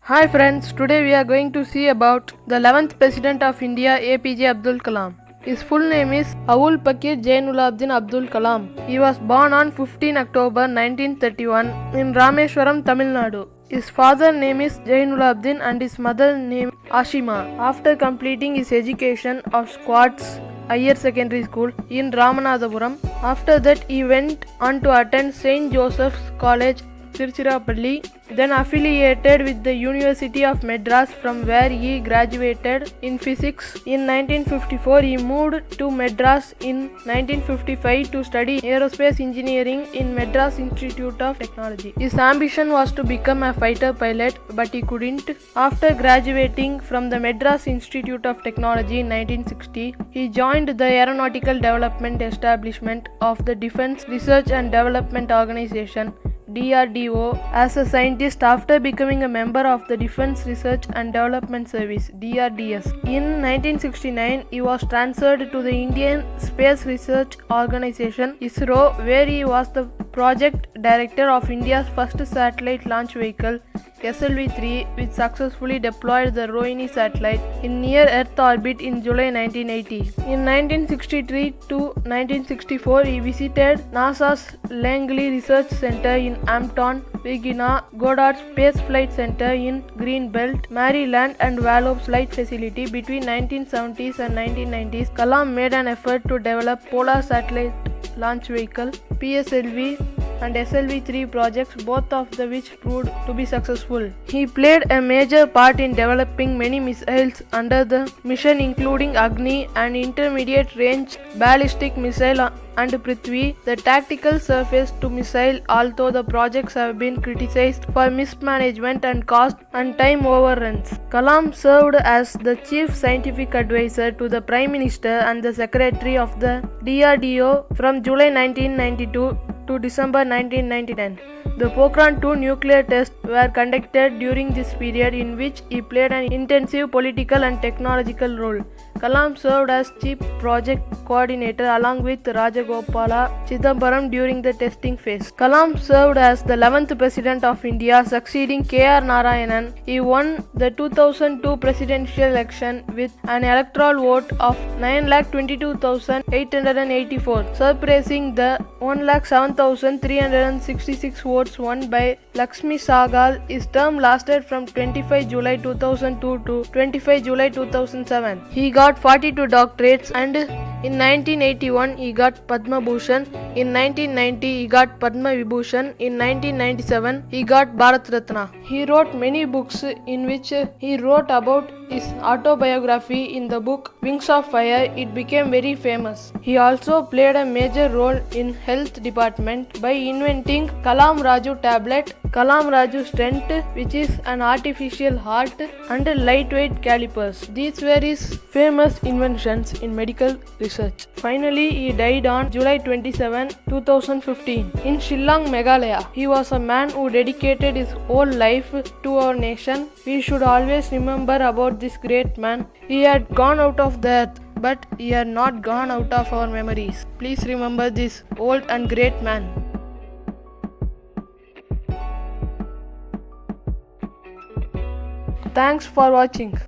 Hi friends, today we are going to see about the 11th President of India APJ Abdul Kalam. His full name is Abul Pakir Jainulabdin Abdul Kalam. He was born on 15 October 1931 in Rameshwaram, Tamil Nadu. His father's name is Jainulabdin and his mother's name Ashima. After completing his education of Squats Higher Secondary School in Ramanathapuram, after that he went on to attend St. Joseph's College, Tiruchirappalli, then affiliated with the University of Madras from where he graduated in physics. In 1954 he moved to Madras in 1955 to study aerospace engineering in Madras Institute of Technology. His ambition was to become a fighter pilot but he couldn't. After graduating from the Madras Institute of Technology in 1960, he joined the Aeronautical Development Establishment of the Defence Research and Development Organization DRDO as a scientist after becoming a member of the Defence Research and Development Service DRDS. In 1969, he was transferred to the Indian Space Research Organization ISRO, where he was the project director of India's first satellite launch vehicle SLV-3, which successfully deployed the Rohini satellite in near-Earth orbit in July 1980. In 1963 to 1964, he visited NASA's Langley Research Center in Hampton, Virginia, Goddard Space Flight Center in Greenbelt, Maryland, and Wallops Flight Facility. Between 1970s and 1990s, Kalam made an effort to develop Polar Satellite Launch Vehicle PSLV and SLV-3 projects, both of which proved to be successful. He played a major part in developing many missiles under the mission, including Agni, an intermediate range ballistic missile, and Prithvi, the tactical surface to missile, although the projects have been criticized for mismanagement and cost and time overruns. Kalam served as the chief scientific advisor to the Prime Minister and the Secretary of the DRDO from July 1992 to December 1999. The Pokhran 2 nuclear tests were conducted during this period, in which he played an intensive political and technological role. Kalam served as chief project coordinator along with Rajagopala Chidambaram during the testing phase. Kalam served as the 11th President of India, succeeding K.R. Narayanan. He won the 2002 presidential election with an electoral vote of 9,22,884, surpassing the 1,07,366 votes won by Lakshmi Sahgal. His term lasted from 25 July 2002 to 25 July 2007. He got 42 doctorates, and in 1981 he got Padma Bhushan. In 1990 he got Padma Vibhushan. In 1997 he got Bharat Ratna. He wrote many books, in which he wrote about his autobiography. In the book Wings of Fire, it became very famous. He also played a major role in health department by inventing Kalam Raju tablet, Kalam Raju stent, which is an artificial heart, and lightweight calipers. These were his famous inventions in medical research. Finally, he died on July 27, 2015 in Shillong, Meghalaya. He was a man who dedicated his whole life to our nation. We should always remember about this great man. He had gone out of the earth, but he had not gone out of our memories. Please remember this old and great man. Thanks for watching.